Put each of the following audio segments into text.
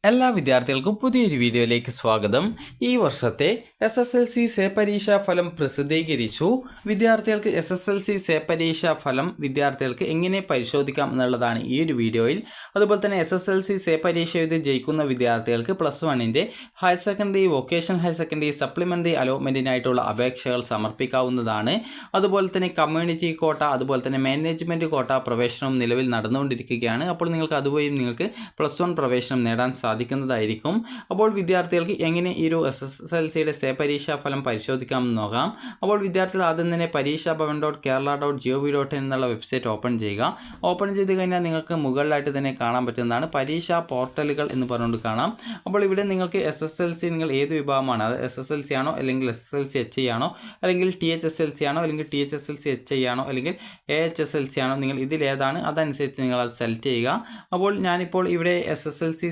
എല്ലാ വിദ്യാർത്ഥികൾക്കും പുതിയൊരു വീഡിയോയിലേക്ക് സ്വാഗതം. ഈ വർഷത്തെ SSLC സേ പരീക്ഷാ ഫലം പ്രസിദ്ധീകരിച്ചു. വിദ്യാർത്ഥികൾക്ക് SSLC സേ പരീക്ഷാ ഫലം വിദ്യാർത്ഥികൾക്ക് എങ്ങനെ പരിശോധിക്കാം എന്നുള്ളതാണ് ഈ ഒരു വീഡിയോയിൽ. അതുപോലെ തന്നെ SSLC സേ പരീക്ഷ എഴുതി ജയിക്കുന്ന വിദ്യാർത്ഥികൾക്ക് +1ൻ്റെ higher secondary, vocational higher secondary, supplementary അലോട്ട്മെൻറ്റിനായിട്ടുള്ള അപേക്ഷകൾ സമർപ്പിക്കാവുന്നതാണ്. അതുപോലെ തന്നെ കമ്മ്യൂണിറ്റി കോട്ട, അതുപോലെ തന്നെ മാനേജ്മെൻറ്റ് കോട്ട പ്രവേശനവും നിലവിൽ നടന്നുകൊണ്ടിരിക്കുകയാണ്. അപ്പോൾ നിങ്ങൾക്ക് അതുവഴി നിങ്ങൾക്ക് +1 പ്രവേശനം നേടാൻ സാധിക്കുന്നതായിരിക്കും. അപ്പോൾ വിദ്യാർത്ഥികൾക്ക് എങ്ങനെ ഈ ഒരു SSLCയുടെ സേ പരീക്ഷാ ഫലം പരിശോധിക്കാമെന്ന് നോക്കാം. അപ്പോൾ വിദ്യാർത്ഥികൾ ആദ്യം തന്നെ pareeshaBhavan.kerala.gov.in എന്നുള്ള വെബ്സൈറ്റ് ഓപ്പൺ ചെയ്യുക. ഓപ്പൺ ചെയ്ത് കഴിഞ്ഞാൽ നിങ്ങൾക്ക് മുകളിലായിട്ട് തന്നെ കാണാൻ പറ്റുന്നതാണ് പരീക്ഷാ പോർട്ടലുകൾ എന്ന് പറഞ്ഞുകൊണ്ട് കാണാം. അപ്പോൾ ഇവിടെ നിങ്ങൾക്ക് SSLC നിങ്ങൾ ഏത് വിഭാഗമാണ്, അത് SSLC ആണോ, അല്ലെങ്കിൽ SSLC HI ആണോ, അല്ലെങ്കിൽ THSLC ആണോ, അല്ലെങ്കിൽ THSLC HI ആണോ, അല്ലെങ്കിൽ AHSLC ആണോ, നിങ്ങൾ ഇതിലേതാണ് അതനുസരിച്ച് നിങ്ങൾ അത് സെലക്ട് ചെയ്യുക. അപ്പോൾ ഞാനിപ്പോൾ ഇവിടെ SSLC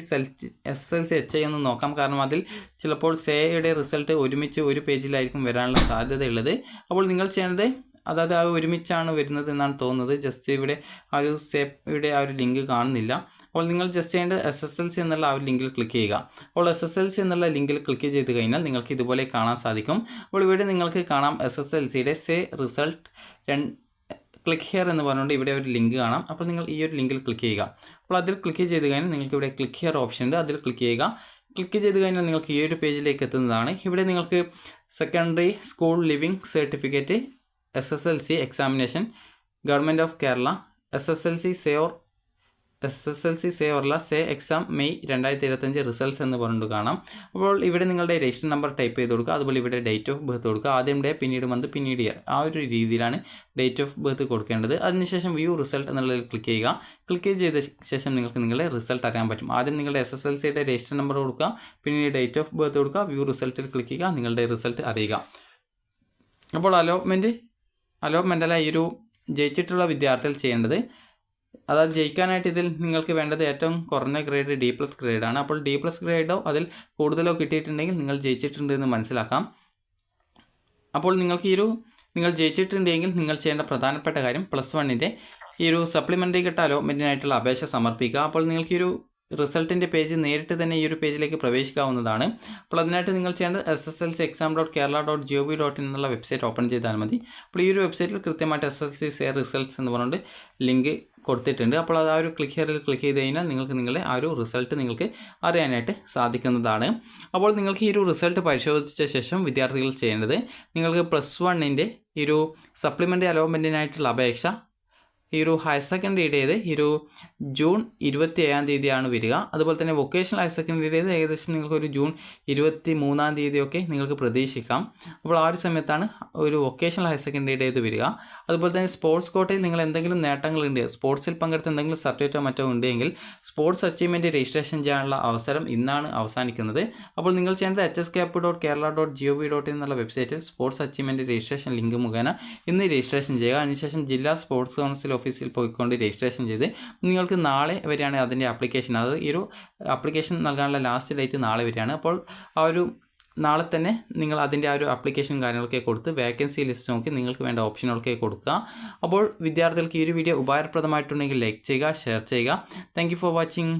HI എന്ന് നോക്കാം. കാരണം അതിൽ ചിലപ്പോൾ സേയുടെ റിസൾട്ട് ഒരുമിച്ച് ഒരു പേജിലായിരിക്കും വരാനുള്ള സാധ്യതയുള്ളത്. അപ്പോൾ നിങ്ങൾ ചെയ്യേണ്ടത്, അതായത് അത് ഒരുമിച്ചാണ് വരുന്നത് എന്നാണ് തോന്നുന്നത്. ജസ്റ്റ് ഇവിടെ ആ ഒരു സേയുടെ ആ ഒരു ലിങ്ക് കാണുന്നില്ല. അപ്പോൾ നിങ്ങൾ ജസ്റ്റ് ചെയ്യേണ്ടത് SSLC എന്നുള്ള ആ ഒരു ലിങ്കിൽ ക്ലിക്ക് ചെയ്യുക. അപ്പോൾ SSLC എന്നുള്ള ലിങ്കിൽ ക്ലിക്ക് ചെയ്ത് കഴിഞ്ഞാൽ നിങ്ങൾക്ക് ഇതുപോലെ കാണാൻ സാധിക്കും. അപ്പോൾ ഇവിടെ നിങ്ങൾക്ക് കാണാം SSLCയുടെ സേ റിസൾട്ട് ക്ലിക്ക് ഹിയർ എന്ന് പറഞ്ഞുകൊണ്ട് ഇവിടെ ഒരു ലിങ്ക് കാണാം. അപ്പോൾ നിങ്ങൾ ഈ ഒരു ലിങ്കിൽ ക്ലിക്ക് ചെയ്യുക. അപ്പോൾ അതിൽ ക്ലിക്ക് ചെയ്ത് കഴിഞ്ഞാൽ നിങ്ങൾക്ക് ഇവിടെ ക്ലിക്ക് ഹിയർ ഓപ്ഷൻ ഉണ്ട്, അതിൽ ക്ലിക്ക് ചെയ്യുക. ക്ലിക്ക് ചെയ്ത് കഴിഞ്ഞാൽ നിങ്ങൾക്ക് ഈ ഒരു പേജിലേക്ക് എത്തുന്നതാണ്. ഇവിടെ നിങ്ങൾക്ക് secondary school leaving certificate, SSLC examination, government of Kerala, SSLC say ഓർല സേ എക്സാം മെയ് 2025 റിസൾട്ട്സ് എന്ന് പറഞ്ഞിട്ട് കാണാം. അപ്പോൾ ഇവിടെ നിങ്ങളുടെ രജിസ്റ്റർ നമ്പർ ടൈപ്പ് ചെയ്ത് കൊടുക്കുക. അതുപോലെ ഇവിടെ ഡേറ്റ് ഓഫ് ബർത്ത് കൊടുക്കുക. ആദ്യം ഡേ, പിന്നീട് മന്ത്, പിന്നീട് ഇയർ, ആ ഒരു രീതിയിലാണ് ഡേറ്റ് ഓഫ് ബർത്ത് കൊടുക്കേണ്ടത്. അതിനുശേഷം വ്യൂ റിസൾട്ട് എന്നുള്ളതിൽ ക്ലിക്ക് ചെയ്യുക. ക്ലിക്ക് ചെയ്ത ശേഷം നിങ്ങൾക്ക് നിങ്ങളുടെ റിസൾട്ട് അറിയാൻ പറ്റും. ആദ്യം നിങ്ങളുടെ SSLCയുടെ രജിസ്റ്റർ നമ്പർ കൊടുക്കുക, പിന്നീട് ഡേറ്റ് ഓഫ് ബർത്ത് കൊടുക്കുക, വ്യൂ റിസൾട്ടിൽ ക്ലിക്ക് ചെയ്യുക, നിങ്ങളുടെ റിസൾട്ട് അറിയുക. അപ്പോൾ അലോട്ട്മെൻ്റല്ല ഈ ഒരു ജയിച്ചിട്ടുള്ള വിദ്യാർത്ഥികൾ ചെയ്യേണ്ടത്, അതായത് ജയിക്കാനായിട്ട് ഇതിൽ നിങ്ങൾക്ക് വേണ്ടത് ഏറ്റവും കുറഞ്ഞ ഗ്രേഡ് D+ ഗ്രേഡാണ്. അപ്പോൾ D+ ഗ്രേഡോ അതിൽ കൂടുതലോ കിട്ടിയിട്ടുണ്ടെങ്കിൽ നിങ്ങൾ ജയിച്ചിട്ടുണ്ട് എന്ന് മനസ്സിലാക്കാം. അപ്പോൾ നിങ്ങൾ ജയിച്ചിട്ടുണ്ടെങ്കിൽ നിങ്ങൾ ചെയ്യേണ്ട പ്രധാനപ്പെട്ട കാര്യം +1ൻ്റെ ഈ ഒരു സപ്ലിമെൻ്ററി ഘട്ട അലോട്ട്മെൻറ്റിനായിട്ടുള്ള അപേക്ഷ സമർപ്പിക്കുക. അപ്പോൾ നിങ്ങൾക്ക് ഈ ഒരു റിസൾട്ടിൻ്റെ പേജ് നേരിട്ട് തന്നെ ഈ ഒരു പേജിലേക്ക് പ്രവേശിക്കാവുന്നതാണ്. അപ്പോൾ അതിനായിട്ട് നിങ്ങൾ ചെയ്യേണ്ടത് SSLCexam.kerala.gov.in എന്നുള്ള വെബ്സൈറ്റ് ഓപ്പൺ ചെയ്താൽ മതി. അപ്പോൾ ഈ ഒരു വെബ്സൈറ്റിൽ കൃത്യമായിട്ട് SSLC സേ റിസൾട്ട്സ് എന്ന് പറഞ്ഞുകൊണ്ട് ലിങ്ക് കൊടുത്തിട്ടുണ്ട്. അപ്പോൾ അത് ആ ഒരു ക്ലിക്ക് ഹിയറിൽ ക്ലിക്ക് ചെയ്ത് കഴിഞ്ഞാൽ നിങ്ങൾക്ക് നിങ്ങളുടെ ആ ഒരു റിസൾട്ട് നിങ്ങൾക്ക് അറിയാനായിട്ട് സാധിക്കുന്നതാണ്. അപ്പോൾ നിങ്ങൾക്ക് ഈ ഒരു റിസൾട്ട് പരിശോധിച്ച ശേഷം വിദ്യാർത്ഥികൾ ചെയ്യേണ്ടത്, നിങ്ങൾക്ക് +1ൻ്റെ ഈ ഒരു സപ്ലിമെൻ്ററി അലോട്ട്മെൻറ്റിനായിട്ടുള്ള അപേക്ഷ ഈ ഒരു ഹയർ സെക്കൻഡറിയുടേത് ഈ ഒരു ജൂൺ 27 വരിക. അതുപോലെ തന്നെ വൊക്കേഷണൽ ഹയർ സെക്കൻഡറിയുടേത് ഏകദേശം നിങ്ങൾക്കൊരു ജൂൺ 23 നിങ്ങൾക്ക് പ്രതീക്ഷിക്കാം. അപ്പോൾ ആ ഒരു സമയത്താണ് ഒരു വൊക്കേഷണൽ ഹയർ സെക്കൻഡറിയുടേത് വരിക. അതുപോലെ തന്നെ സ്പോർട്സ് കോട്ടയിൽ നിങ്ങൾ എന്തെങ്കിലും നേട്ടങ്ങളുണ്ട്, സ്പോർട്സിൽ പങ്കെടുത്ത് എന്തെങ്കിലും സർട്ടിഫിക്കറ്റോ മറ്റോ ഉണ്ടെങ്കിൽ സ്പോർട്സ് അച്ചീവ്മെൻറ്റ് രജിസ്ട്രേഷൻ ചെയ്യാനുള്ള അവസരം ഇന്നാണ് അവസാനിക്കുന്നത്. അപ്പോൾ നിങ്ങൾ ചെയ്യേണ്ടത് hscap.kerala.gov.in എന്നുള്ള വെബ്സൈറ്റിൽ സ്പോർട്സ് അച്ചീവ്മെൻറ്റ് രജിസ്ട്രേഷൻ ലിങ്ക് മുഖേന ഇന്ന് രജിസ്ട്രേഷൻ ചെയ്യുക. അതിനുശേഷം ജില്ലാ സ്പോർട്സ് കൗൺസിൽ ഓഫീസിൽ പോയിക്കൊണ്ട് രജിസ്ട്രേഷൻ ചെയ്ത് നിങ്ങൾക്ക് നാളെ വരെയാണ് അതിൻ്റെ ആപ്ലിക്കേഷൻ, അതായത് ഈ ഒരു ആപ്ലിക്കേഷൻ നൽകാനുള്ള ലാസ്റ്റ് ഡേറ്റ് നാളെ വരെയാണ്. അപ്പോൾ ആ ഒരു നാളെ തന്നെ നിങ്ങൾ അതിൻ്റെ ആ ഒരു ആപ്ലിക്കേഷൻ കാര്യങ്ങളൊക്കെ കൊടുത്ത് വേക്കൻസി ലിസ്റ്റ് നോക്കി നിങ്ങൾക്ക് വേണ്ട ഓപ്ഷനുകളൊക്കെ കൊടുക്കുക. അപ്പോൾ വിദ്യാർത്ഥികൾക്ക് ഈ ഒരു വീഡിയോ ഉപകാരപ്രദമായിട്ടുണ്ടെങ്കിൽ ലൈക്ക് ചെയ്യുക, ഷെയർ ചെയ്യുക. Thank you for watching.